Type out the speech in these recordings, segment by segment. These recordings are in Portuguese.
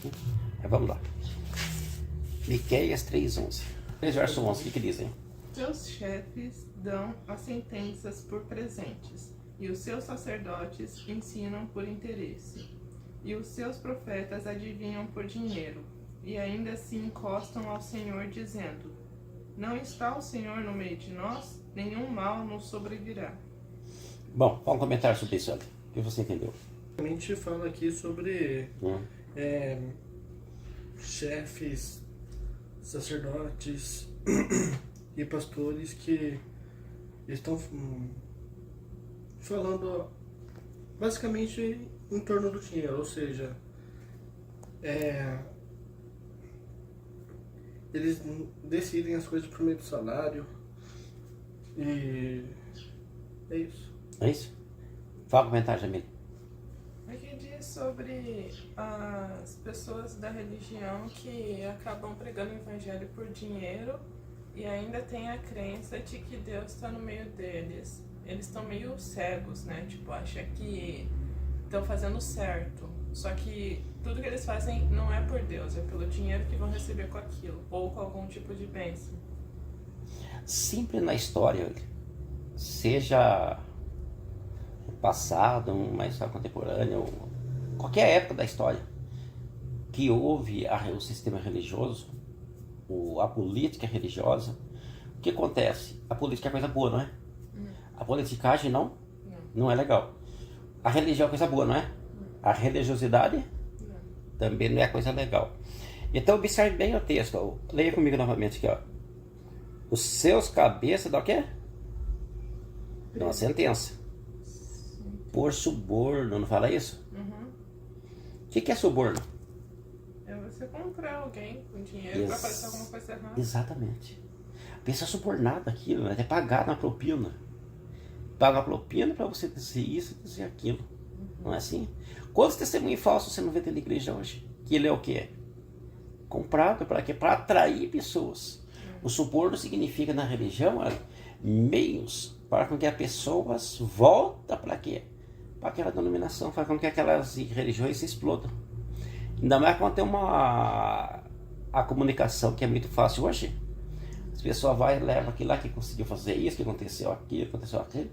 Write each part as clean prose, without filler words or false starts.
aqui. Mas vamos lá. Miqueias 3:11. 3 verso 11, o que dizem? Seus chefes dão as sentenças por presentes, e os seus sacerdotes ensinam por interesse, e os seus profetas adivinham por dinheiro, e ainda se encostam ao Senhor, dizendo: não está o Senhor no meio de nós? Nenhum mal nos sobrevirá. Bom, qual um comentário sobre isso, André? O que você entendeu? A gente fala aqui sobre chefes, sacerdotes e pastores que estão falando basicamente em torno do dinheiro, ou seja, eles decidem as coisas por meio do salário e é isso. É isso? Fala um comentário, Jamil. Aqui diz sobre as pessoas da religião que acabam pregando o evangelho por dinheiro e ainda tem a crença de que Deus está no meio deles. Eles estão meio cegos, né? Tipo, acham que estão fazendo certo. Só que tudo que eles fazem não é por Deus, é pelo dinheiro que vão receber com aquilo, ou com algum tipo de bênção. Sempre na história, seja passado, uma história contemporânea, ou qualquer época da história, que houve o sistema religioso, a política religiosa, o que acontece? A política é coisa boa, não é? A politicagem não é legal. A religião é coisa boa, não é? A religiosidade também não é coisa legal. Então observe bem o texto, ó. Leia comigo novamente aqui, ó. Os seus cabeças dão o quê? Dão uma sentença. Por suborno, não fala isso? O que é suborno? É você comprar alguém com dinheiro para fazer alguma coisa errada. Exatamente. A pessoa subornada aquilo, né? É pagar na propina. Paga a propina para você dizer isso e dizer aquilo. Não é assim? Quantos testemunhos falsos você não vê dentro da igreja hoje? Que ele é o quê? Comprado para quê? Para atrair pessoas. O suborno significa na religião meios para com que as pessoas voltem para quê? Para aquela denominação, para com que aquelas religiões se explodam. Ainda mais quando tem a comunicação que é muito fácil hoje. As pessoas vai e leva aquilo lá que conseguiu fazer isso, que aconteceu aquilo,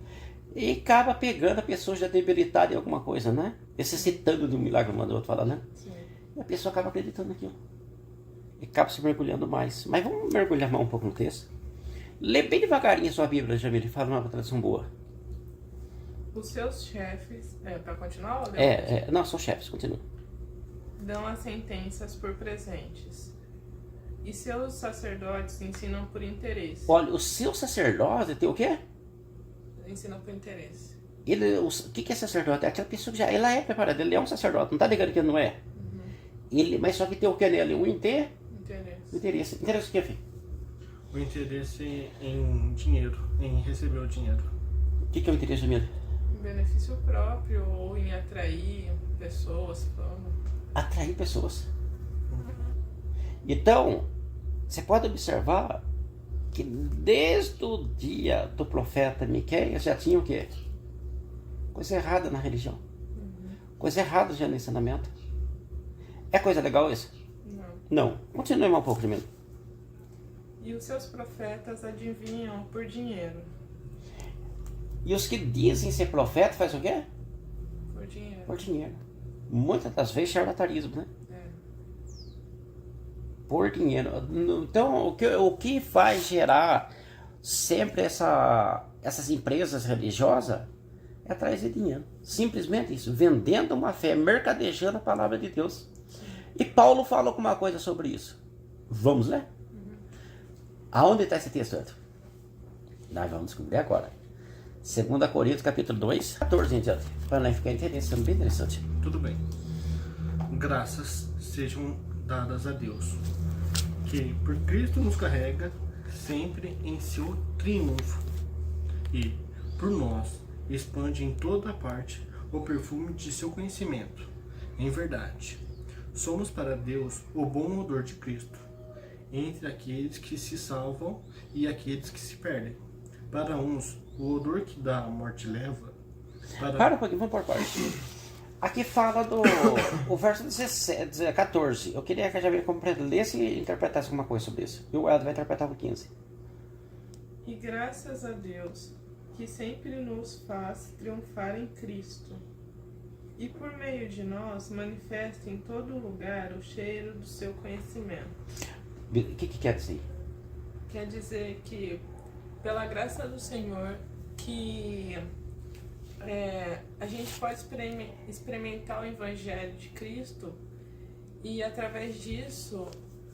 e acaba pegando a pessoa já debilitada em alguma coisa, né? Necessitando de um milagre, manda o outro falar, né? Sim. E a pessoa acaba acreditando naquilo. E acaba se mergulhando mais. Mas vamos mergulhar mais um pouco no texto. Lê bem devagarinho a sua Bíblia, Jamil, e fala uma tradução boa. Os seus chefes, para continuar? Ou não, são chefes, continua. dão as sentenças por presentes, e seus sacerdotes ensinam por interesse. Olha, o seu sacerdote tem o quê? Ensinam por interesse. O que é sacerdote? É aquela pessoa que já ela é preparada, ele é um sacerdote, não está ligando que ele não é. Mas só que tem o que nele? O Interesse. interesse. Interesse o que, filho? O interesse em dinheiro, em receber o dinheiro. O que é o interesse, Jamil? Em benefício próprio ou em atrair pessoas, fama. Atrair pessoas. Então, você pode observar que desde o dia do profeta Miqueias já tinha o quê? Coisa errada na religião. Coisa errada já no ensinamento. É coisa legal isso? Não. Continue mais um pouco primeiro. E os seus profetas adivinham por dinheiro. E os que dizem ser profeta faz o quê? Por dinheiro. Por dinheiro. Muitas das vezes charlatanismo, né? Por dinheiro. Então, o que faz gerar sempre essas empresas religiosas é atrás de dinheiro. Simplesmente isso. Vendendo uma fé, mercadejando a palavra de Deus. E Paulo fala alguma coisa sobre isso. Vamos ler? Aonde está esse texto, André? Nós vamos descobrir agora. 2 Coríntios, capítulo 2, 14 em diante. Para nós ficar interessante, bem interessante. Tudo bem. Graças sejam dadas a Deus, que por Cristo nos carrega sempre em seu triunfo e, por nós, expande em toda parte o perfume de seu conhecimento. Em verdade, somos para Deus o bom odor de Cristo, entre aqueles que se salvam e aqueles que se perdem. Para uns, o odor que da morte leva... Para um pouquinho, vamos por parte. Aqui fala do o verso 17, 14. Eu queria que a Jamile lesse e interpretasse alguma coisa sobre isso. E o Ed vai interpretar o 15. E graças a Deus, que sempre nos faz triunfar em Cristo, e por meio de nós manifesta em todo lugar o cheiro do seu conhecimento. O que quer dizer? Quer dizer que, pela graça do Senhor, que a gente pode experimentar o Evangelho de Cristo e, através disso,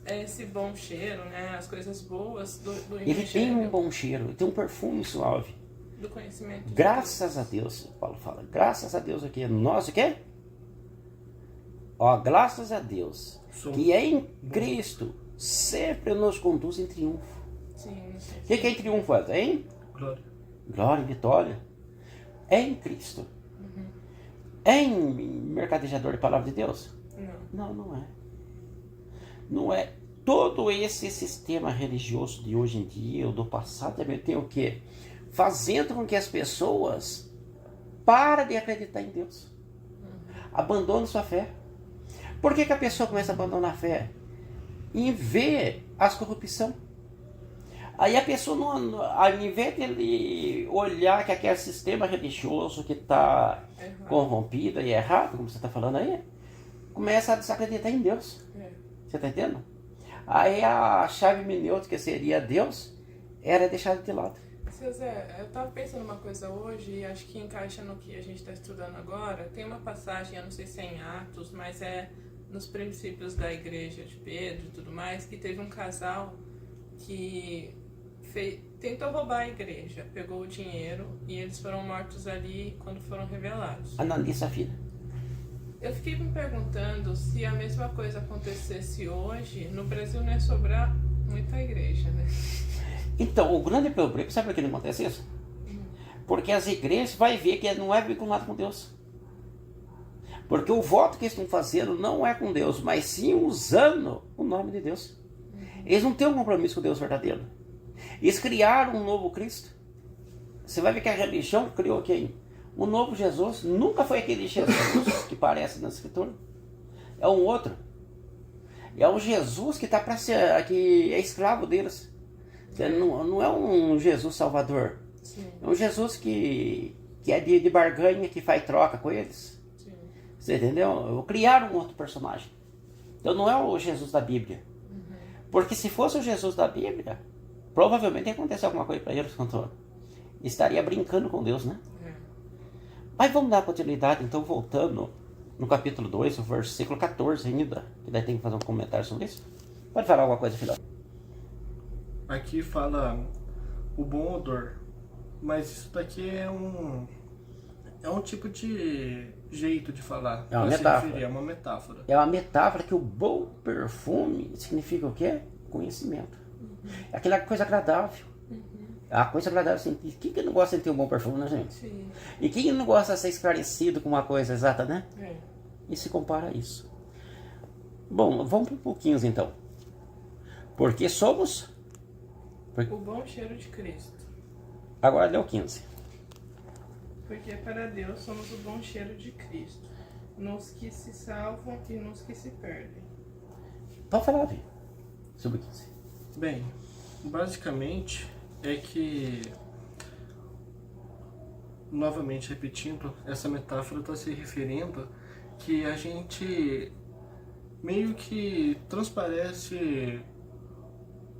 esse bom cheiro, né, as coisas boas do Evangelho. Ele tem um bom cheiro, ele tem um perfume suave. Do conhecimento. Graças a Deus, Paulo fala. Graças a Deus aqui. Nós o quê? Ó, graças a Deus, que em Cristo sempre nos conduz em triunfo. Sim. O que é em triunfo? Hein? Glória. Glória e vitória. É em Cristo. É em mercadejador de palavra de Deus? Não. Não é. Não é. Todo esse sistema religioso de hoje em dia, ou do passado, também tem o quê? Fazendo com que as pessoas parem de acreditar em Deus. Abandonem sua fé. Por que a pessoa começa a abandonar a fé? Em ver as corrupção. Aí a pessoa, não, ao invés de ele olhar que aquele sistema religioso que está corrompido e errado, como você está falando aí, começa a desacreditar em Deus. Você está entendendo? Aí a chave hermenêutica, que seria Deus, era deixada de lado. Seu Zé, eu estava pensando uma coisa hoje e acho que encaixa no que a gente está estudando agora. Tem uma passagem, eu não sei se é em Atos, mas é nos princípios da igreja de Pedro e tudo mais, que teve um casal que tentou roubar a igreja, pegou o dinheiro e eles foram mortos ali quando foram revelados. Ananias e Safira. Eu fiquei me perguntando se a mesma coisa acontecesse hoje, no Brasil não ia sobrar muita igreja, né? Então, o grande problema, sabe por que não acontece isso? Porque as igrejas vai ver que não é vinculado com Deus. Porque o voto que eles estão fazendo não é com Deus, mas sim usando o nome de Deus. Eles não têm um compromisso com Deus verdadeiro. Eles criaram um novo Cristo. Você vai ver que a religião criou quem? O novo Jesus. Nunca foi aquele Jesus que parece na Escritura. É um outro. É um Jesus que está para ser, que é escravo deles. Não é um Jesus salvador. Sim. É um Jesus que é de barganha, que faz troca com eles. Sim. Você entendeu? Criaram um outro personagem. Então não é o Jesus da Bíblia. Porque se fosse o Jesus da Bíblia, provavelmente ia acontecer alguma coisa para eles, cantor. Estaria brincando com Deus, né? Mas vamos dar continuidade, então, voltando no capítulo 2, o versículo 14 ainda, que daí tem que fazer um comentário sobre isso. Pode falar alguma coisa, filho? Aqui fala o bom odor, mas isso daqui é um tipo de jeito de falar. É uma pra se metáfora. referir, é uma metáfora. É uma metáfora que o bom perfume significa o quê? Conhecimento. É aquela coisa agradável. A coisa agradável sentir. Quem que não gosta de ter um bom perfume, né, gente? Sim. E quem não gosta de ser esclarecido com uma coisa exata, né? É. E se compara a isso. Bom, vamos para um pouquinho então. Porque somos... O bom cheiro de Cristo. Agora deu 15. Porque para Deus somos o bom cheiro de Cristo, nos que se salvam e nos que se perdem. Pode falar, Vi, sobre 15. Bem, basicamente é que, novamente repetindo, essa metáfora está se referindo que a gente meio que transparece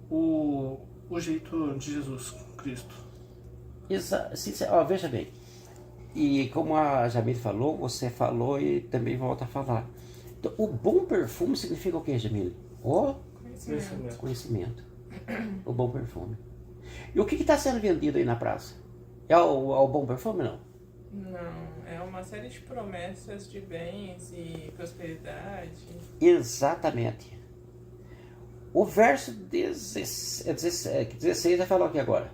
o jeito de Jesus Cristo. Veja bem, e como a Jamile falou, você falou e também volta a falar. Então, o bom perfume significa o que, Jamile? O conhecimento. O bom perfume. E o que está sendo vendido aí na praça? É o bom perfume, não? Não, é uma série de promessas de bens e prosperidade. Exatamente. O verso 16 vai falar o que agora?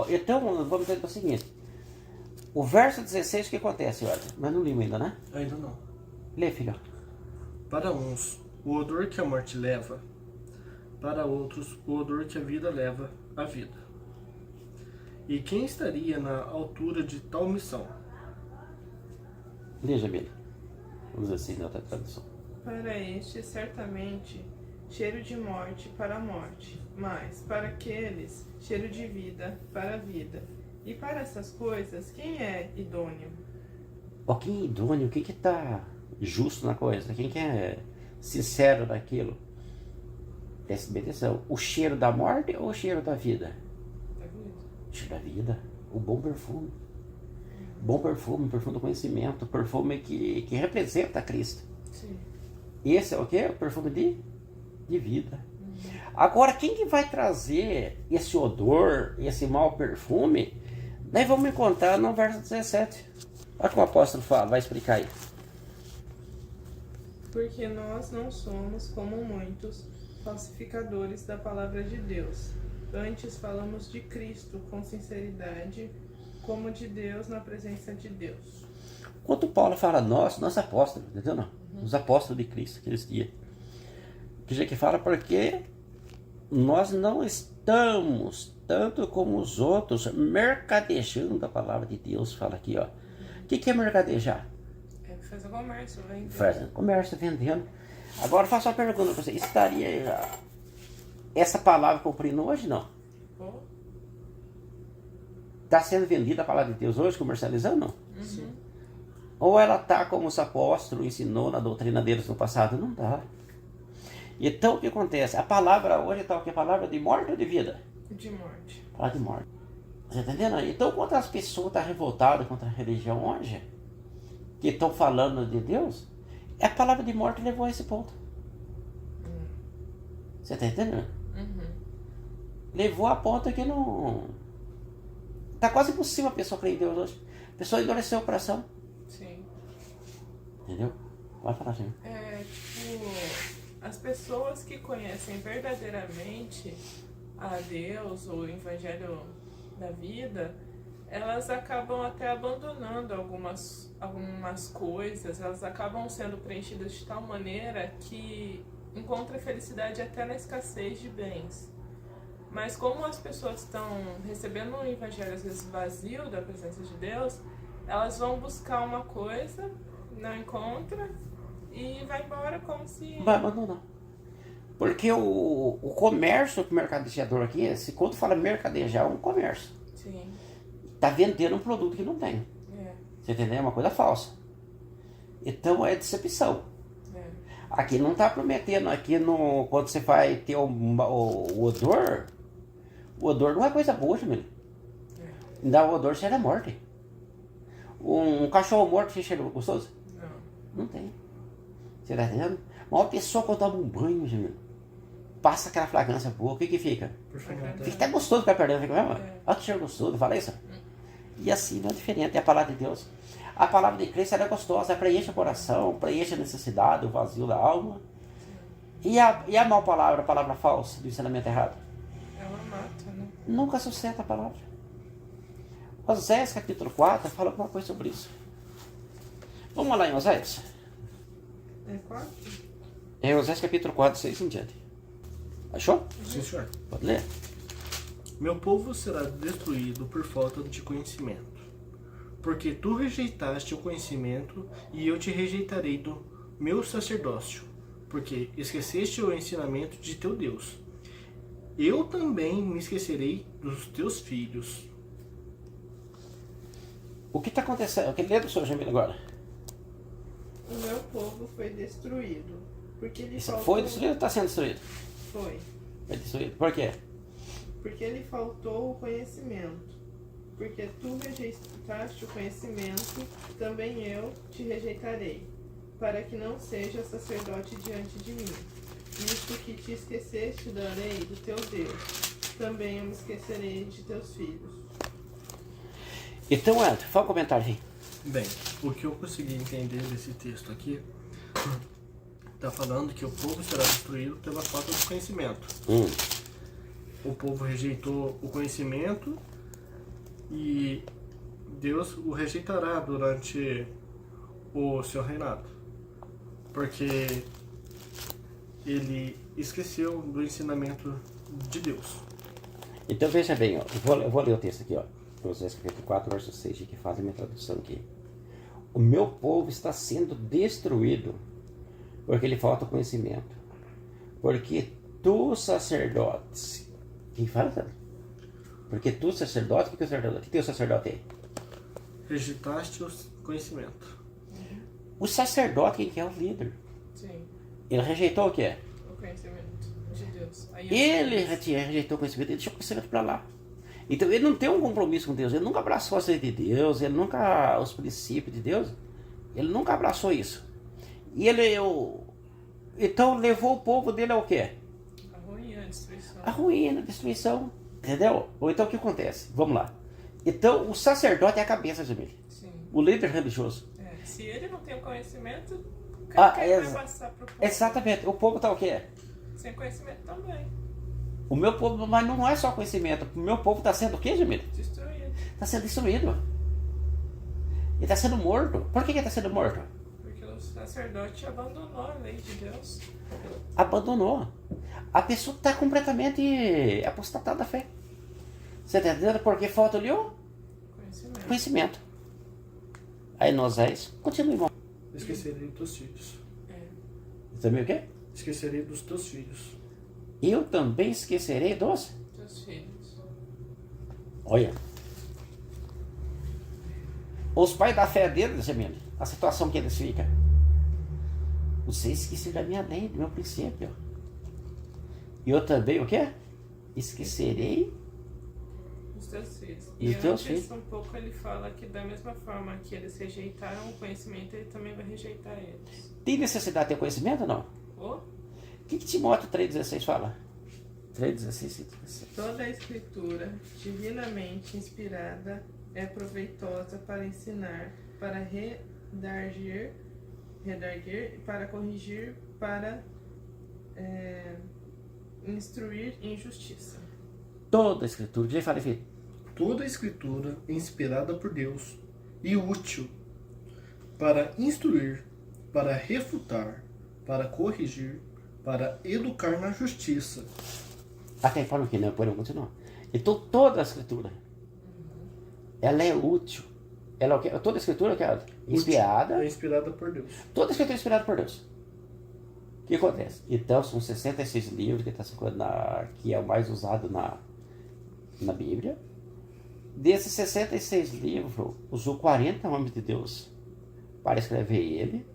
Então, vamos dizer o seguinte. O verso 16, o que acontece, olha? Mas não li ainda, né? Ainda não. Lê, filho. Para uns, o odor que a morte leva, para outros, o odor que a vida leva à vida. E quem estaria na altura de tal missão? Leia, Jamila. Vamos assim, na outra tradução. Para este, certamente, cheiro de morte para a morte, mas para aqueles, cheiro de vida para a vida. E para essas coisas, quem é idôneo? Ó, quem é idôneo? Quem que tá justo na coisa? Quem que é sincero naquilo? Preste bem atenção. O cheiro da morte ou o cheiro da vida? Da vida. O cheiro da vida. O bom perfume. Bom perfume, perfume do conhecimento, perfume que representa Cristo. Sim. Esse é o quê? O perfume de vida. Agora, quem que vai trazer esse odor, esse mau perfume? Nós vamos encontrar no verso 17. Olha o que o apóstolo fala, vai explicar aí. Porque nós não somos como muitos falsificadores da palavra de Deus. Antes falamos de Cristo com sinceridade, como de Deus na presença de Deus. Quando Paulo fala nós apóstolos, entendeu não? Os apóstolos de Cristo, aqueles dias. Que já que fala porque nós não estamos, tanto como os outros, mercadejando a palavra de Deus. Fala aqui, ó. O que é mercadejar? É fazer comércio, vender. Fazendo comércio, vendendo. Agora faço uma pergunta para você. Estaria essa palavra cumprindo hoje, não? Oh, Está sendo vendida a palavra de Deus hoje, comercializando, não? uhum. Ou ela está como os apóstolos ensinou na doutrina deles no passado? Não dá. Então o que acontece? A palavra hoje está o que? A palavra de morte ou de vida? De morte. Palavra de morte. Você está entendendo? Então quando as pessoas estão revoltadas contra a religião hoje, que estão falando de Deus, a palavra de morte levou a esse ponto. Você está entendendo? Uhum. Levou a ponto que não... Está quase impossível a pessoa crer em Deus hoje. A pessoa endureceu o coração. Sim. Entendeu? Pode falar assim. É, tipo, as pessoas que conhecem verdadeiramente a Deus, o Evangelho da vida, elas acabam até abandonando algumas coisas, elas acabam sendo preenchidas de tal maneira que encontra felicidade até na escassez de bens. Mas como as pessoas estão recebendo um evangelho às vezes vazio da presença de Deus, elas vão buscar uma coisa, não encontra e vai embora como se... Vai abandonar. Porque o comércio, o mercadejador aqui, se quando fala mercadejar, é um comércio. Sim. Está vendendo um produto que não tem. É. Você entendeu? É uma coisa falsa. Então é decepção. É. Aqui não está prometendo, aqui no, quando você vai ter o odor, o odor não é coisa boa, Jamila. Dá o odor cheira a morte. Um cachorro morto tem cheiro gostoso? Não. Não tem. Você está entendendo? Uma pessoa quando toma um banho, Jamila, passa aquela fragrância boa, o que que fica? Fica até gostoso ficar perdendo, fica mesmo? Olha que cheiro gostoso, fala isso. E assim não é diferente, é a palavra de Deus. A palavra de Cristo ela é gostosa, ela preenche o coração, preenche a necessidade, o vazio da alma. E a mal palavra, a palavra falsa, do ensinamento errado? Ela mata, né? Nunca sustenta a palavra. Oséias capítulo 4 fala alguma coisa sobre isso. Vamos lá em Oséias. É 4? É Oséias capítulo 4, 6 em diante. Achou? Sim, senhor. Pode ler. Meu povo será destruído por falta de conhecimento. Porque tu rejeitaste o conhecimento, e eu te rejeitarei do meu sacerdócio, porque esqueceste o ensinamento de teu Deus. Eu também me esquecerei dos teus filhos. O que está acontecendo? O que lê do senhor Jamila agora? O meu povo foi destruído, porque ele Isso faltou... foi destruído ou está sendo destruído? Foi. Foi destruído. Por quê? Porque lhe faltou o conhecimento. Porque tu rejeitaste o conhecimento, também eu te rejeitarei, para que não seja sacerdote diante de mim. Visto que te esqueceste da lei do teu Deus, também eu me esquecerei de teus filhos. Então, André, fala um comentário aí. Bem, o que eu consegui entender desse texto aqui está falando que o povo será destruído pela falta de conhecimento. O povo rejeitou o conhecimento e Deus o rejeitará durante o seu reinado, porque ele esqueceu do ensinamento de Deus. Então veja bem, ó, eu vou ler o texto aqui, ó. Oséias capítulo 4, verso 6, que faz a minha tradução aqui. o meu povo está sendo destruído porque lhe falta conhecimento. Porque tu, sacerdotes, quem fala, sabe? Porque tu, sacerdote, o que é o sacerdote? O que tem o sacerdote aí? Rejeitaste o conhecimento. O sacerdote, quem que é o líder? Sim, Ele rejeitou o quê? o conhecimento de Deus. Aí Ele rejeitou o conhecimento, ele deixou o conhecimento para lá. Então ele não tem um compromisso com Deus, ele nunca abraçou a lei de Deus, ele nunca, os princípios de Deus, ele nunca abraçou isso. E então levou o povo dele ao quê? a ruína, a destruição. A ruína, a destruição, entendeu? Ou então o que acontece? Vamos lá. Então o sacerdote é a cabeça, Jamile, Sim. o líder religioso. Se ele não tem o conhecimento, Ah, quem vai passar pro povo? Exatamente, o povo está o quê? Sem conhecimento também. O meu povo, mas não é só conhecimento, o meu povo está sendo o quê, Jamile? Destruído. Está sendo destruído. Ele está sendo morto. Por que ele está sendo morto? Porque o sacerdote abandonou a lei de Deus. Abandonou. A pessoa está completamente apostatada da fé. Você está entendendo? Porque falta ali o Conhecimento. conhecimento. Aí nós continua, irmão. Esquecerei dos teus filhos. Também o quê? Esquecerei dos teus filhos. Eu também esquecerei dos... Teus filhos. Olha. Os pais da fé deles, Jamile, a situação que eles ficam. Você esqueceu da minha lei, do meu princípio. E eu também, o quê? Esquecerei Os teus filhos. Dos E teus antes, filhos. um pouco, ele fala que da mesma forma que eles rejeitaram o conhecimento, ele também vai rejeitar eles. Tem necessidade de ter conhecimento ou não? Ou O que Timóteo 3,16 fala? 3,16. toda a escritura divinamente inspirada é proveitosa para ensinar, para redarguir, para corrigir, para instruir em justiça. Toda a escritura. Já falei, filho. Toda a escritura é inspirada por Deus e útil para instruir, para refutar, para corrigir, para educar na justiça. Até fala o que, né? Por eu continuar. Então toda a escritura, ela é útil. Ela é o quê? Toda a escritura que é inspirada. É inspirada por Deus. Toda a escritura é inspirada por Deus. O que acontece? Então são 66 livros que é o mais usado na Bíblia. Desses 66 livros, usou 40 homens de Deus para escrever ele,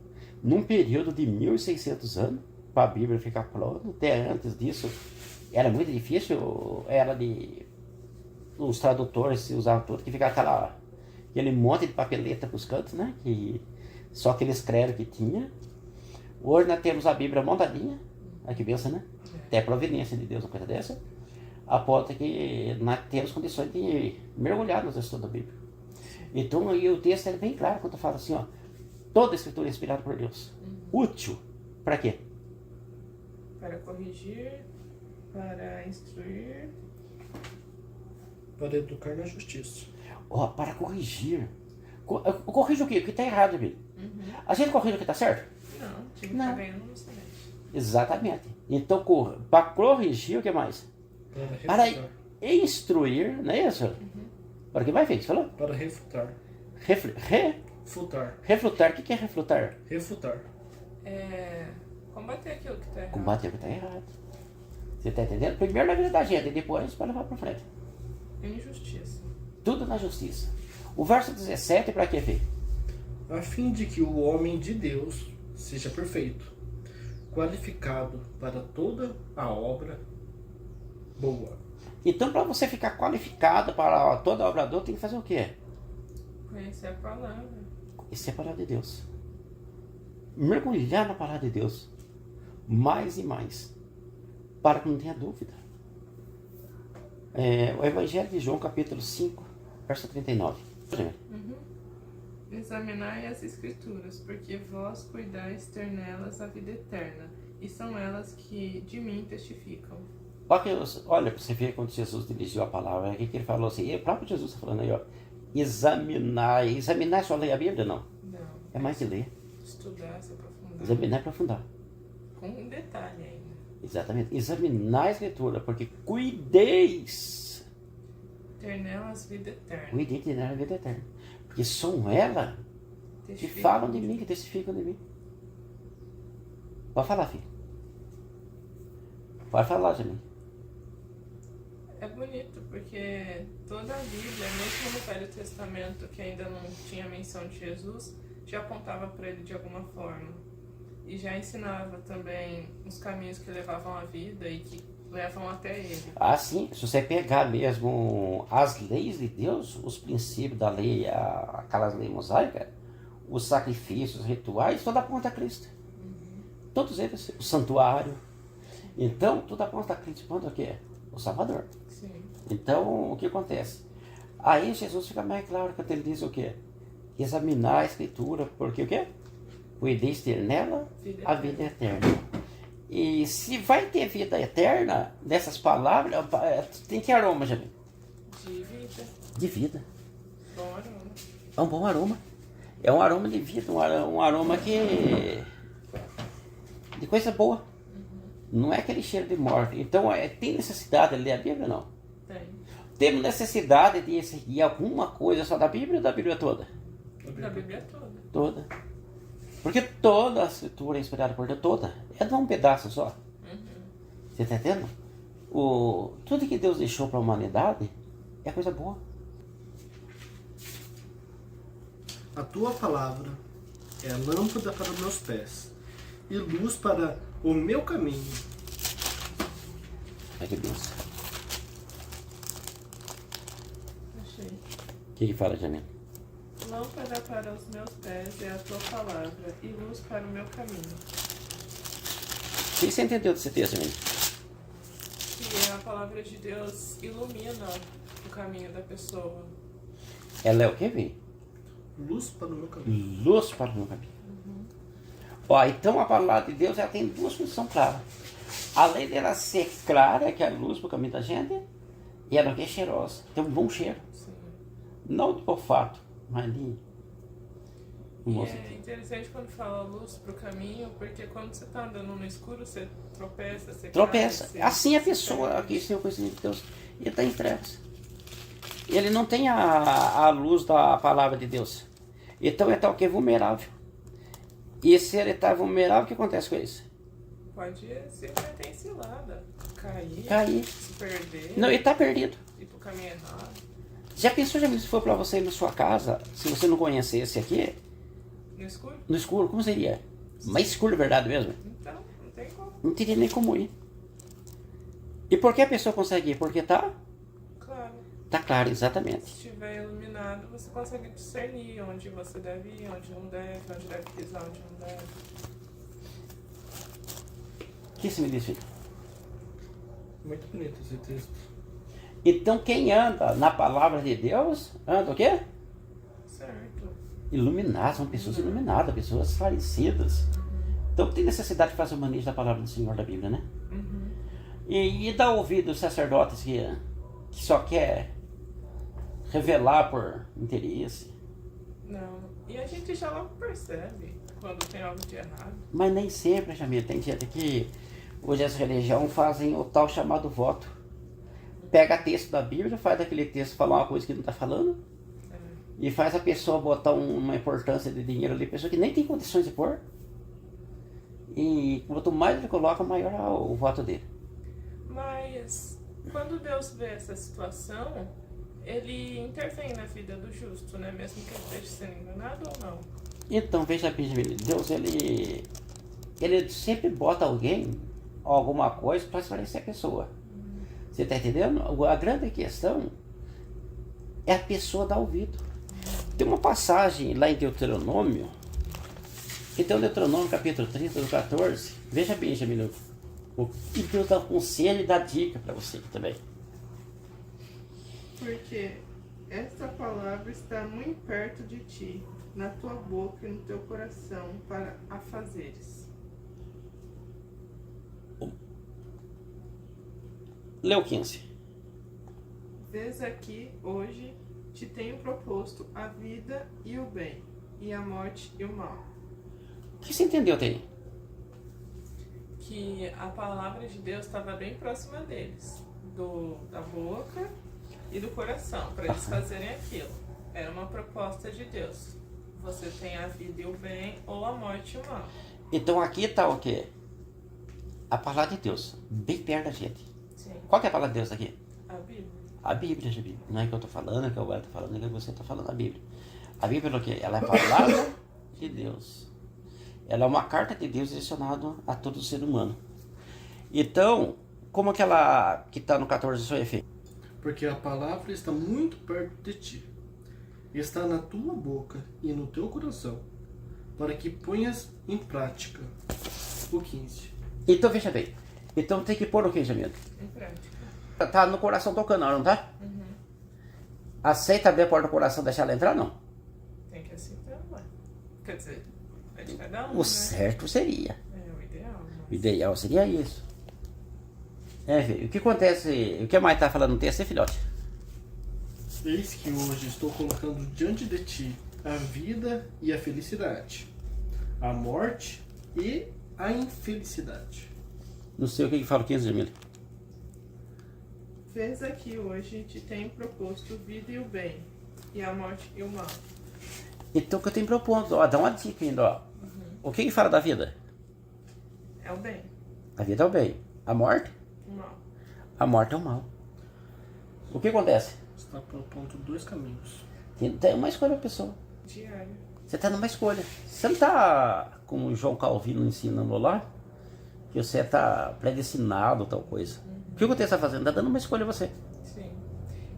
num período de 1600 anos, para a Bíblia ficar pronta. Até antes disso, era muito difícil, os tradutores usavam tudo, que ficava aquele monte de papeleta para os cantos, né? Só aqueles credos que tinha. Hoje nós temos a Bíblia montadinha, olha que benção, né? Até a providência de Deus, uma coisa dessa. A ponto que nós temos condições de mergulhar nos estudos da Bíblia. Então, e o texto é bem claro quando fala assim, ó, toda a escritura é inspirada por Deus. Útil. Para quê? Para corrigir, para instruir. Para educar na justiça. Ó, para corrigir. Corrige o quê? O que está errado, Bíblia. A gente corrige o que está certo? Não, tinha que Não. estar ganhando no semestre. Exatamente. Então, para corrigir o que mais? Para Para refutar. instruir, não é isso? Para que mais, filho? Você falou? Para refutar. Futar. Refutar. O que é refutar? Refutar. Combater aquilo que está errado. Combater o que está errado. Você está entendendo? Primeiro na vida da gente e depois para levar para frente. Injustiça. Tudo na justiça. O verso 17 para quê, filho? A fim de que o homem de Deus seja perfeito, qualificado para toda a obra boa. Então, para você ficar qualificado para toda obra boa, tem que fazer o quê? Conhecer a palavra. Isso é a palavra de Deus. Mergulhar na palavra de Deus. Mais e mais. Para que não tenha dúvida. O Evangelho de João, capítulo 5, verso 39. Examinai as escrituras, porque vós cuidais ter nelas a vida eterna, e são elas que de mim testificam. Olha, para você ver quando Jesus dirigiu a palavra, o que ele falou assim, e o próprio Jesus está falando aí, ó, examinar é só ler a Bíblia? Não, Não. é mais que ler, Estudar, se aprofundar. examinar é aprofundar, Com um detalhe ainda. exatamente, examinar a Escritura, porque cuideis, Ter nelas vida eterna. cuidei de dar a vida eterna, porque são ela que falam de mim, que testificam de mim. Pode falar, filho. Pode falar, Jamil. É bonito, porque toda a Bíblia, mesmo no Velho Testamento, que ainda não tinha menção de Jesus, já apontava para ele de alguma forma. E já ensinava também os caminhos que levavam à vida e que levam até ele. Ah, sim. Se você pegar mesmo as leis de Deus, os princípios da lei, aquelas leis mosaicas, os sacrifícios, os rituais, tudo aponta a Cristo. Todos eles. O santuário. Então, tudo aponta a Cristo. Aponta o quê? O Salvador. Sim. Então, o que acontece? Aí Jesus fica mais claro quando ele diz o quê? Examinar a Escritura, porque o quê? Podeis ter nela a vida eterna. E se vai ter vida eterna, nessas palavras, tem que aroma, Jamil? De vida. De vida. Bom aroma. É um bom aroma. É um aroma de vida, um aroma que... de coisa boa. Não é aquele cheiro de morte. Então, tem necessidade de ler a Bíblia, não? Tem. Temos necessidade de seguir alguma coisa só da Bíblia ou da Bíblia toda? Da Bíblia toda. Toda. Porque toda a Escritura é inspirada por Deus, toda. É de um pedaço só. Você está entendendo? Tudo que Deus deixou para a humanidade é coisa boa. A tua palavra é lâmpada para os meus pés e luz para o meu caminho. Ai, que benção. Achei. O que fala, Jamil? Lâmpada para os meus pés é a tua palavra e luz para o meu caminho. O que você entendeu desse texto, Jamil? Que a palavra de Deus ilumina o caminho da pessoa. Ela é o que, Vi? Luz para o meu caminho. Luz para o meu caminho. Ó, então a palavra de Deus ela tem duas funções claras. Além dela ser clara, que é a luz para o caminho da gente, e ela é cheirosa. Tem um bom cheiro. Sim. Não de olfato, mas de... E é interessante quando fala luz pro caminho, porque quando você tá andando no escuro, você tropeça, você Tropeça. cai, você Assim a se pessoa perde. que tem o conhecimento de Deus, ele está em trevas. Ele não tem a luz da palavra de Deus. Então ele está o que? Vulnerável. E se ele está vulnerável, o que acontece com isso? Pode se meter em cilada, Cair. se perder, Não, ele está perdido. ir pro caminho errado. Já pensou, já se for para você ir na sua casa, se você não conhecesse aqui, No escuro? no escuro, como seria? Mais escuro de verdade mesmo? Então, não tem como. Não teria nem como ir. E por que a pessoa consegue ir? Porque tá claro, exatamente. Se estiver iluminado, você consegue discernir onde você deve ir, onde não deve, onde deve pisar, onde não deve. O que você me diz, filho? Muito bonito esse texto. Então quem anda na palavra de Deus, anda o quê? Certo. Iluminados, são pessoas iluminadas, pessoas esclarecidas. Então tem necessidade de fazer o manejo da palavra do Senhor da Bíblia, né? E dar ouvido aos sacerdotes que só quer revelar por interesse. Não. E a gente já logo percebe quando tem algo de errado. Mas nem sempre, Jamil. Tem gente que hoje as religiões fazem o tal chamado voto. Pega texto da Bíblia, faz aquele texto falar uma coisa que não está falando, e faz a pessoa botar uma importância de dinheiro ali, pessoa que nem tem condições de pôr. E quanto mais ele coloca, maior é o voto dele. Mas quando Deus vê essa situação, ele intervém na vida do justo, né? Mesmo que ele esteja sendo enganado ou não. Então, veja bem, Deus, ele sempre bota alguém, alguma coisa, para esclarecer a pessoa. Você está entendendo? A grande questão é a pessoa dar ouvido. Tem uma passagem lá em Deuteronômio, então Deuteronômio capítulo 30, do 14, veja bem, Jamil, o que Deus dá conselho e dá dica para você também. Porque esta palavra está muito perto de ti, na tua boca e no teu coração, para a fazeres. Leu 15. Vês aqui, hoje, te tenho proposto a vida e o bem, e a morte e o mal. O que você entendeu até aí? Que a palavra de Deus estava bem próxima deles, da boca e do coração, para eles fazerem aquilo. Era uma proposta de Deus. Você tem a vida e o bem, ou a morte e o mal. Então aqui está o quê? A palavra de Deus, bem perto da gente. Sim. Qual que é a palavra de Deus aqui? A Bíblia. A Bíblia, gente. Não é que eu estou falando, é que o Alberto está falando, é que você está falando, a Bíblia. A Bíblia é o quê? Ela é a palavra de Deus. Ela é uma carta de Deus direcionada a todo ser humano. Então, como aquela que está no 14 do seu efeito? Porque a palavra está muito perto de ti. Está na tua boca e no teu coração, para que ponhas em prática. O 15. Então, veja bem. Então tem que pôr o que, Jamila? Em prática. Tá no coração tocando, não tá? Uhum. Aceita abrir a porta do coração e deixar ela entrar, não? Tem que aceitar, ué. Quer dizer, é de cada um, O né? certo seria. É o ideal. Mas... O ideal seria isso. Filho, o que acontece? O que mais tá falando no texto, hein, filhote? Eis que hoje estou colocando diante de ti a vida e a felicidade, a morte e a infelicidade. Não sei o que fala o 15, Jamila. Vês aqui hoje te tem proposto vida e o bem, e a morte e o mal. Então o que eu tenho propondo, ó, dá uma dica ainda, ó. O que fala da vida? É o bem, A vida é o bem. A morte? o mal. A morte é o mal. O que acontece? Está propondo dois caminhos. Tem uma escolha, pessoa. Diário. Você está numa escolha. Você não está, como o João Calvino ensinando lá, que você está predestinado a tal coisa. O que você está fazendo? Está dando uma escolha a você. Sim.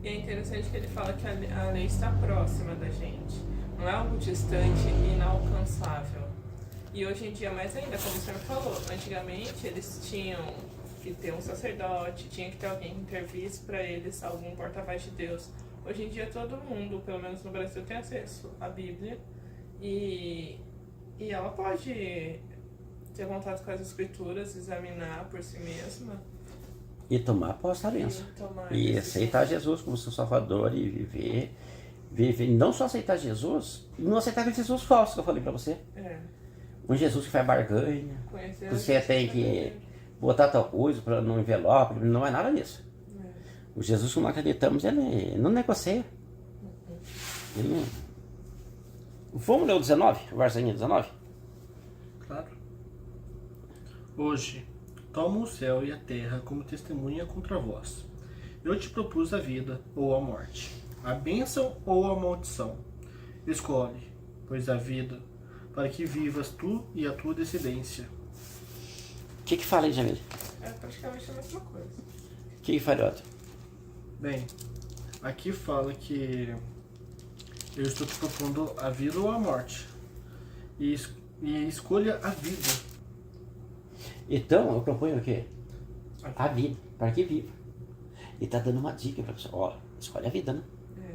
E é interessante que ele fala que a lei está próxima da gente. Não é algo distante e inalcançável. E hoje em dia, mais ainda, como o senhor falou, antigamente eles tinham que ter um sacerdote, tinha que ter alguém que intervisse para eles, algum porta-voz de Deus. Hoje em dia todo mundo, pelo menos no Brasil, tem acesso à Bíblia e ela pode ter contato com as escrituras, examinar por si mesma. E tomar posse da bênção. tomar E decisões. aceitar Jesus como seu salvador e viver. Não só aceitar Jesus, e não aceitar aquele Jesus falso que eu falei para você. É, Um Jesus que faz barganha. conhecer Você tem que botar tal coisa para no envelope. Não é nada disso. É. O Jesus que nós acreditamos, ele não negocia. Ele não... Vamos ler o 19? O versinho 19? Claro. Hoje, toma o céu e a terra como testemunha contra vós. Eu te propus a vida ou a morte, a bênção ou a maldição. Escolhe, pois, a vida, para que vivas tu e a tua descendência. O que fala aí, Jamil? É praticamente a mesma coisa. O que fala outro? Bem, aqui fala que eu estou te propondo a vida ou a morte. E escolha a vida. Então, eu proponho o quê? A vida, para que viva. E tá dando uma dica para você. Ó, escolhe a vida, né? É.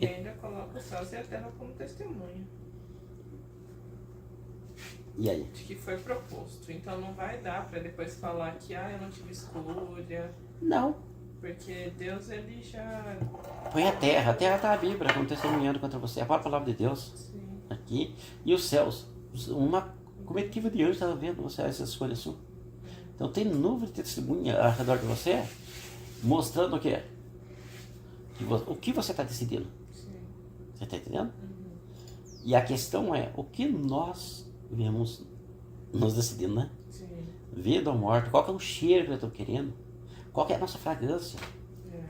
E ainda coloca os céus e a terra como testemunha E aí? de que foi proposto. Então não vai dar para depois falar que eu não tive escolha, Não. porque Deus ele já... Põe a terra tá a Bíblia como testemunhando contra você. A palavra de Deus Sim. aqui. E os céus. Uma comitiva de anjos estava vendo você essa escolha sua. Então tem nuvem de testemunha ao redor de você, mostrando o quê? O que você está decidindo. Sim. Você está entendendo? E a questão é, o que nós vemos nos decidindo, né? Sim. Vida ou morte, qual que é o cheiro que eu estou querendo? Qual que é a nossa fragrância? É.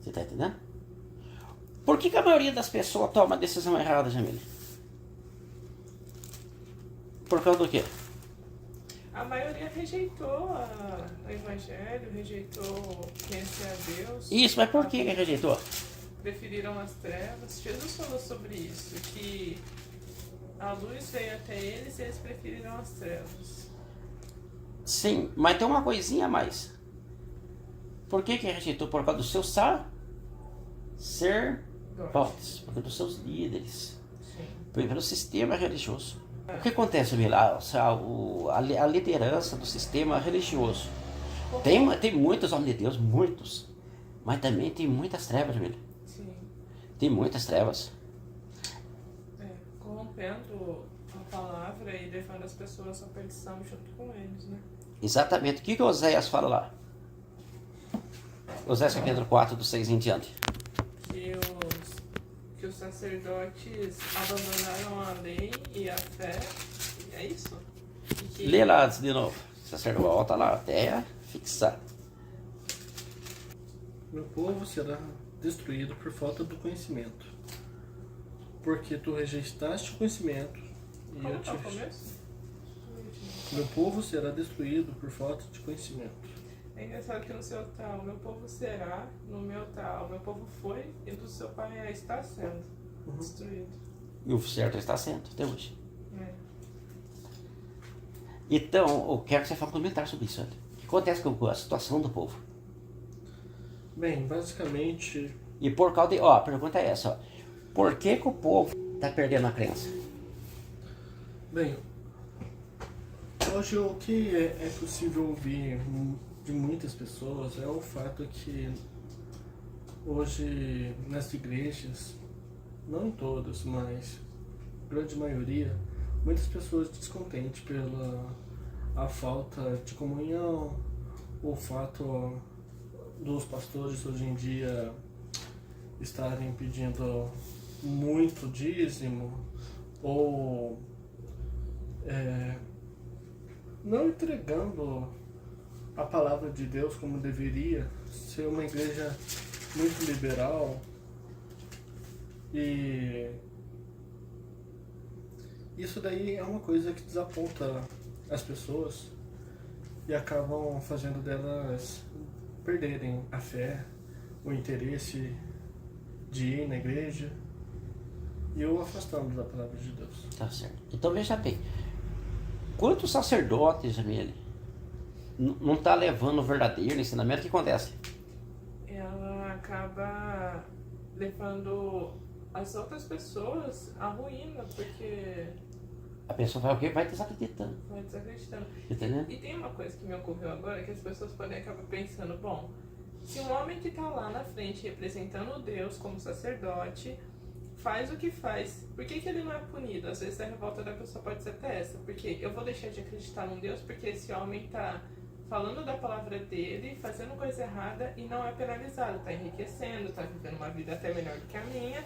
Você está entendendo? Por que a maioria das pessoas toma a decisão errada, Jamile? Por causa do quê? A maioria rejeitou o evangelho, rejeitou conhecer a Deus. Isso, mas por que rejeitou? Preferiram as trevas. Jesus falou sobre isso, que a luz veio até eles e eles preferiram as trevas. Sim, mas tem uma coisinha a mais. Por que rejeitou? Por causa do seu ser fortes, por causa dos seus líderes, Sim. pelo sistema religioso. O que acontece, Mila? A liderança do sistema religioso. Tem muitos homens de Deus, muitos. Mas também tem muitas trevas, Mila. Sim. Tem muitas trevas. Corrompendo a palavra e levando as pessoas à perdição junto com eles, né? Exatamente. O que Oséias fala lá? Oséias capítulo 4, do 6 em diante. Que que os sacerdotes abandonaram a lei e a fé. É isso? E que... Lê lá de novo. Sacerdote, volta lá até fixar. Meu povo será destruído por falta do conhecimento, porque tu rejeitaste o conhecimento e Como eu tá o te... começo? Meu povo será destruído por falta de conhecimento. É engraçado que no seu tal, meu povo será, no meu tal, meu povo foi, e do seu pai está sendo destruído. E o certo está sendo até hoje. É. Então, eu quero que você faça um comentário sobre isso. O que acontece com a situação do povo? Bem, basicamente, E por causa de... Ó, a pergunta é essa, ó. Por que que o povo está perdendo a crença? bem, hoje o que é possível ouvir de muitas pessoas é o fato que hoje nas igrejas, não em todas, mas grande maioria, muitas pessoas descontentes pela a falta de comunhão, o fato dos pastores hoje em dia estarem pedindo muito dízimo ou não entregando a palavra de Deus como deveria, ser uma igreja muito liberal. E isso daí é uma coisa que desaponta as pessoas e acabam fazendo delas perderem a fé, o interesse de ir na igreja e o afastando da palavra de Deus. Tá certo. Então veja bem, quantos sacerdotes, Jamile, não está levando o verdadeiro ensinamento? O que acontece? Ela acaba levando as outras pessoas à ruína, porque A pessoa vai o quê? Vai desacreditando. vai desacreditando. Entendeu? E tem uma coisa que me ocorreu agora, que as pessoas podem acabar pensando, bom, se um homem que está lá na frente representando Deus como sacerdote faz o que faz, por que que ele não é punido? Às vezes a revolta da pessoa pode ser até essa, porque eu vou deixar de acreditar num Deus porque esse homem está falando da palavra dele, fazendo coisa errada e não é penalizado, está enriquecendo, está vivendo uma vida até melhor do que a minha.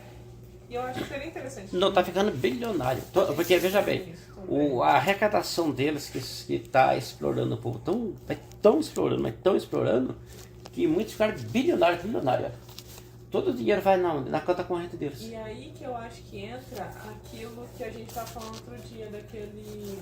E eu acho que seria interessante. Não, está ficando bilionário. Porque, veja bem, a arrecadação deles que está explorando o povo, tão explorando, mas tão explorando, que muitos ficaram bilionários. Todo o dinheiro vai na conta corrente deles. E aí que eu acho que entra aquilo que a gente estava falando outro dia, daquele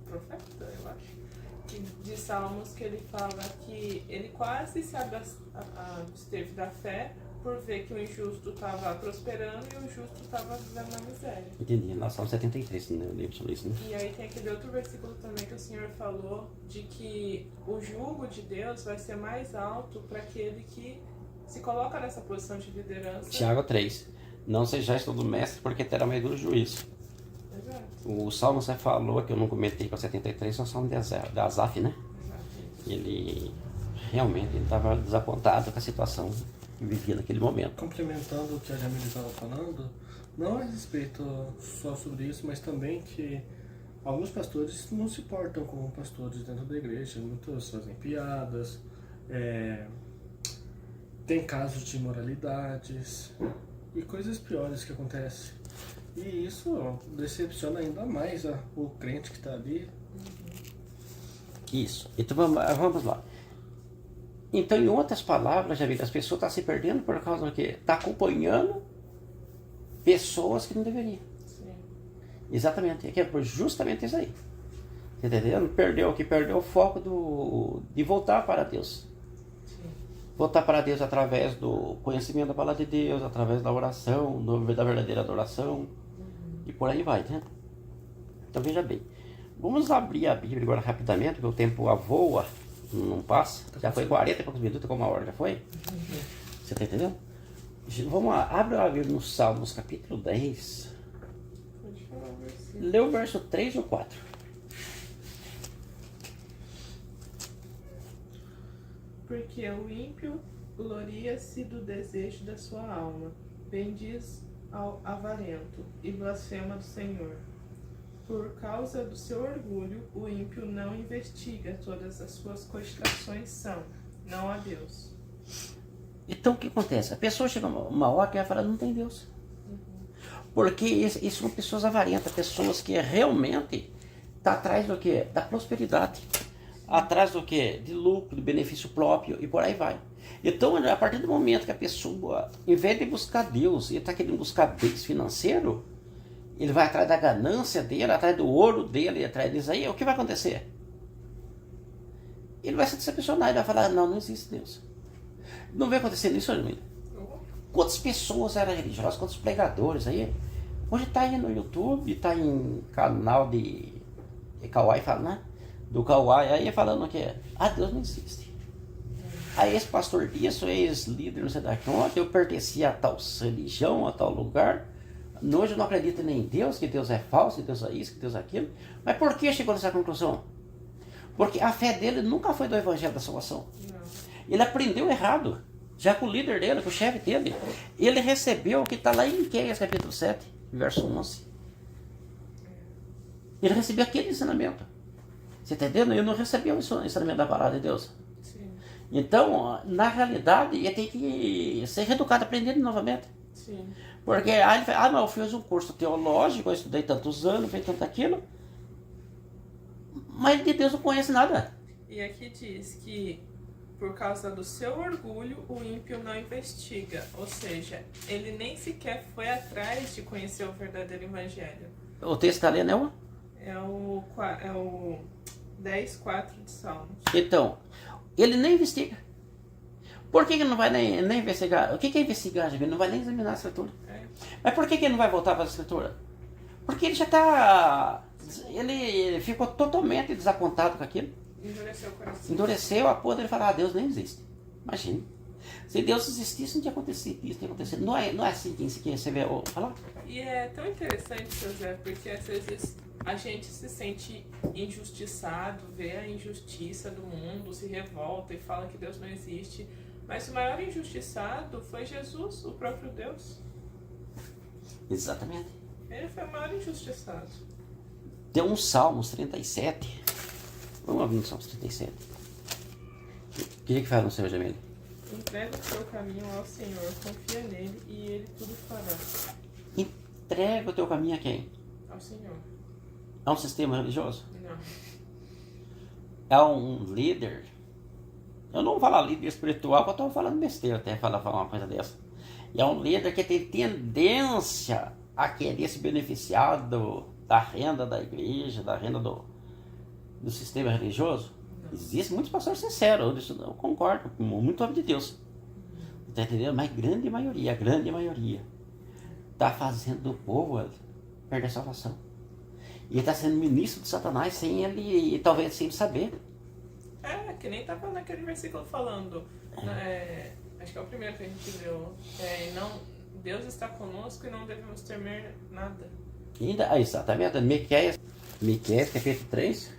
profeta, eu acho, de Salmos, que ele fala que ele quase se absteve da fé por ver que o injusto estava prosperando e o justo estava vivendo na miséria. Entendi. Nós estamos 73, né? Eu lembro sobre isso, né? E aí tem aquele outro versículo também que o Senhor falou de que o jugo de Deus vai ser mais alto para aquele que se coloca nessa posição de liderança. Tiago 3. Não sejais todo mestre, porque terá medo do juízo. Exato. O Salmo você falou, que eu não comentei com a 73, é o Salmo de Asaf, né? Exato. Ele realmente estava desapontado com a situação que vivia naquele momento. Complementando o que a Jamile estava falando, não a respeito só sobre isso, mas também que alguns pastores não se portam como pastores dentro da igreja, muitos fazem piadas, tem casos de imoralidades e coisas piores que acontecem. E isso decepciona ainda mais o crente que está ali. Isso. Então vamos lá. Então, em outras palavras, já vi, as pessoas estão se perdendo por causa do quê? Está acompanhando pessoas que não deveriam. Sim. Exatamente. É justamente isso aí. Tá entendendo? Perdeu o foco de voltar para Deus. Sim. Voltar para Deus através do conhecimento da palavra de Deus, através da oração, da verdadeira adoração. E por aí vai, né? Então veja bem. Vamos abrir a Bíblia agora rapidamente, porque o tempo voa, não passa. Já foi 40 e poucos minutos, com uma hora já foi? Você tá entendendo? Vamos lá, abre a Bíblia no Salmos, capítulo 10. Pode falar o versículo. Lê o verso 3 ou 4. Porque o ímpio gloria-se do desejo da sua alma, bendiz ao avarento e blasfema do Senhor. Por causa do seu orgulho, o ímpio não investiga, todas as suas cogitações são, não há Deus. Então o que acontece? A pessoa chega uma hora que ela fala, não tem Deus. Porque isso são pessoas avarentas, pessoas que realmente estão atrás do quê? Da prosperidade. Atrás do quê? De lucro, de benefício próprio e por aí vai. Então, a partir do momento que a pessoa, em vez de buscar Deus, ele está querendo buscar bens financeiros, ele vai atrás da ganância dele, atrás do ouro dele, atrás disso aí, o que vai acontecer? Ele vai se decepcionar, ele vai falar, não existe Deus. Não vai acontecer isso, Armin. Quantas pessoas eram religiosas, quantos pregadores aí? Hoje está aí no YouTube, está em canal de Kauai, né? Do Kauai, aí falando que Deus não existe. Aí esse pastor disso, ex-líder, não sei da onde, eu pertencia a tal religião, a tal lugar. Hoje eu não acredito nem em Deus, que Deus é falso, que Deus é isso, que Deus é aquilo. Mas por que chegou nessa conclusão? Porque a fé dele nunca foi do evangelho da salvação. Não. Ele aprendeu errado. Já com o líder dele, com o chefe dele. Ele recebeu o que está lá em Miqueias, capítulo 7, verso 11. Ele recebeu aquele ensinamento. Você está entendendo? Ele não recebeu o ensinamento da palavra de Deus. Sim. Então, na realidade, ele tem que ser reeducado, aprendendo novamente. Sim. Porque aí ele fala, eu fiz um curso teológico, eu estudei tantos anos, fiz tanto aquilo. Mas de Deus não conhece nada. E aqui diz que por causa do seu orgulho, o ímpio não investiga. Ou seja, ele nem sequer foi atrás de conhecer o verdadeiro evangelho. O texto está lendo, né? É o 10:4 de Salmos. Então, ele nem investiga. Por que ele não vai nem investigar? O que é investigar, gente? Ele não vai nem examinar a escritura. Mas por que ele não vai voltar para a escritura? Porque ele já está... Ele ficou totalmente desapontado com aquilo. Endureceu o coração. Endureceu a ponto de ele falar, Deus nem existe. Imagina. Se Deus existisse, não tinha acontecido isso, tinha acontecido. Não é assim que você vê falar? E é tão interessante, José, porque às vezes a gente se sente injustiçado, vê a injustiça do mundo, se revolta e fala que Deus não existe. Mas o maior injustiçado foi Jesus, o próprio Deus. Exatamente. Ele foi o maior injustiçado. Tem um Salmos 37. Vamos ouvir no Salmos 37. O que fala no Senhor, Jamile? Entrega o seu caminho ao Senhor, confia nele e ele tudo fará. Entrega o teu caminho a quem? Ao Senhor. A um sistema religioso? Não. É um líder? Eu não vou falar líder espiritual, porque eu estou falando besteira até falar uma coisa dessa. É um líder que tem tendência a querer se beneficiar da renda da igreja, da renda do sistema religioso. Existem muitos pastores sinceros, eu concordo, com muito homem de Deus. Está entendendo? Mas a grande maioria, está fazendo o povo perder a salvação. E está sendo ministro de Satanás sem ele, talvez sem ele saber. Que nem estava naquele versículo falando. Acho que é o primeiro que a gente leu. Deus está conosco e não devemos temer nada. Exatamente. Miqueias capítulo 3.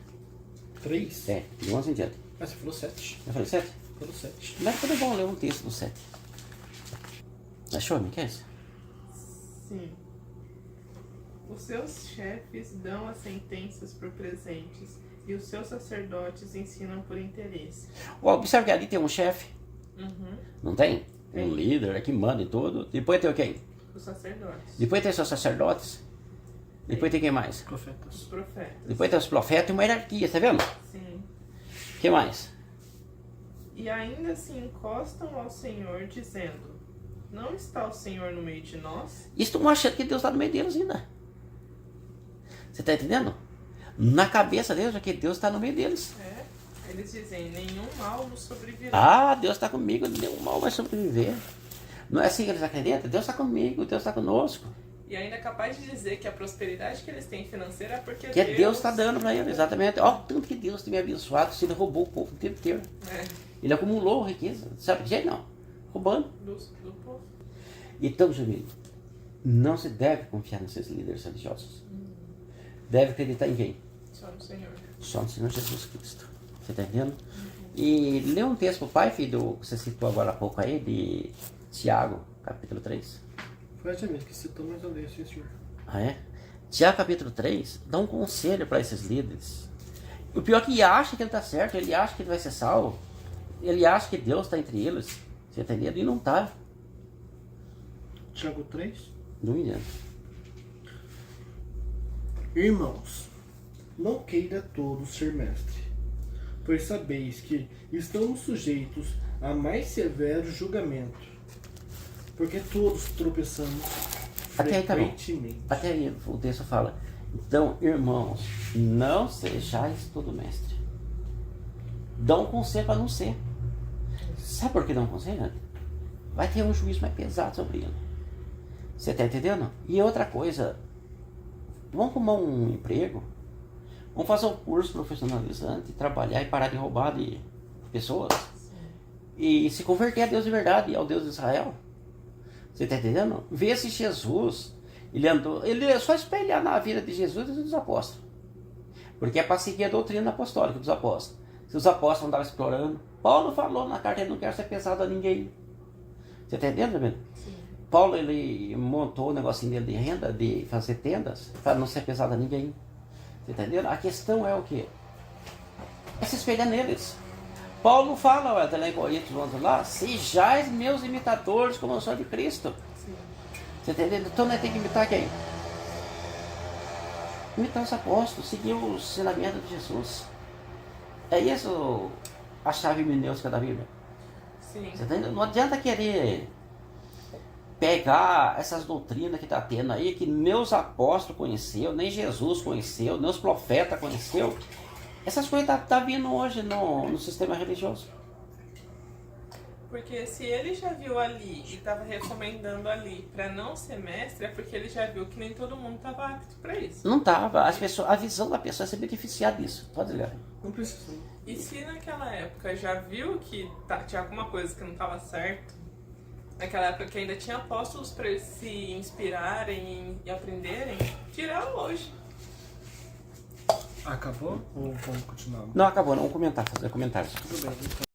3? De 11 em diante. Mas você falou 7. Eu falei 7? Falou 7. Mas foi bom ler um texto do 7. Achou, Miqueias? Sim. Os seus chefes dão as sentenças por presentes e os seus sacerdotes ensinam por interesse. Observe que ali tem um chefe. Uhum. Não tem? Tem. Um líder que manda em tudo. Depois tem o quem? Os sacerdotes. Depois tem seus sacerdotes. Depois tem quem mais? Os Profetas. profetas. Depois tem os profetas e uma hierarquia, tá vendo? Sim. O que mais? E ainda se encostam ao Senhor, dizendo: não está o Senhor no meio de nós? Estão achando que Deus está no meio deles ainda. Você está entendendo? Na cabeça deles é que Deus está no meio deles. Eles dizem: nenhum mal nos sobrevirá. Deus está comigo, nenhum mal vai sobreviver. Não é assim que eles acreditam? Deus está comigo, Deus está conosco. E ainda é capaz de dizer que a prosperidade que eles têm financeira é porque Que Deus está dando para eles, exatamente. Ó, tanto que Deus tem me abençoado, se ele roubou o povo o tempo inteiro. Ele acumulou riqueza, sabe de jeito não? Roubando. Do povo. Então, Jamil, não se deve confiar nesses líderes religiosos. Deve acreditar em quem? Só no Senhor. Só no Senhor Jesus Cristo. Você está entendendo? E lê um texto pro pai, filho, que você citou agora há pouco aí, de Tiago, capítulo 3. Foi a Jamile que citou, mas eu leio, sim, senhor. Tiago, capítulo 3, dá um conselho para esses líderes. O pior é que ele acha que ele está certo, ele acha que ele vai ser salvo, ele acha que Deus está entre eles. Você está entendendo? E não está. Tiago 3. Não me engano. Irmãos, não queira todos ser mestre, pois sabeis que estamos sujeitos a mais severo julgamento, porque todos tropeçamos Até aí tá bom. frequentemente. Até aí o texto fala: então, irmãos, não sejais todo mestre. Dá um conselho para não ser. Sabe por que dá um conselho? Vai ter um juízo mais pesado sobre ele. Você tá entendendo? E outra coisa, vamos arrumar um emprego, vamos fazer um curso profissionalizante, trabalhar e parar de roubar de pessoas e se converter a Deus de verdade, ao Deus de Israel. Você tá entendendo? Ver se Jesus, ele é só espelhar na vida de Jesus e dos apóstolos, porque é para seguir a doutrina apostólica dos apóstolos. Se os apóstolos andavam explorando, Paulo falou na carta: ele não quer ser pesado a ninguém. Você tá entendendo, meu? Paulo, ele montou o negocinho dele de renda, de fazer tendas, para não ser pesado a ninguém. Você tá entendendo? A questão é o quê? É se espelhar neles. Paulo fala, olha, lá em Coríntios 11 lá: sejais meus imitadores como eu sou de Cristo. Sim. Você tá entendendo? Então nós temos que imitar quem? Imitar os apóstolos, seguir os ensinamentos de Jesus. É isso a chave hermenêutica da Bíblia. Sim. Você tá entendendo? Não adianta querer pegar essas doutrinas que está tendo aí, que nem os apóstolos conheceu, nem Jesus conheceu, nem os profetas conheceu. Essas coisas tá vindo hoje no sistema religioso. Porque se ele já viu ali e estava recomendando ali para não ser mestre, é porque ele já viu que nem todo mundo estava apto para isso. Não estava. A visão da pessoa é se beneficiar disso. Pode ligar. Não precisa. E se naquela época já viu que tinha alguma coisa que não estava certo, naquela época que ainda tinha apóstolos para eles se inspirarem e aprenderem, tiraram hoje. Acabou ou vamos continuar? Não, acabou. Não, fazer comentários. Tudo bem, então.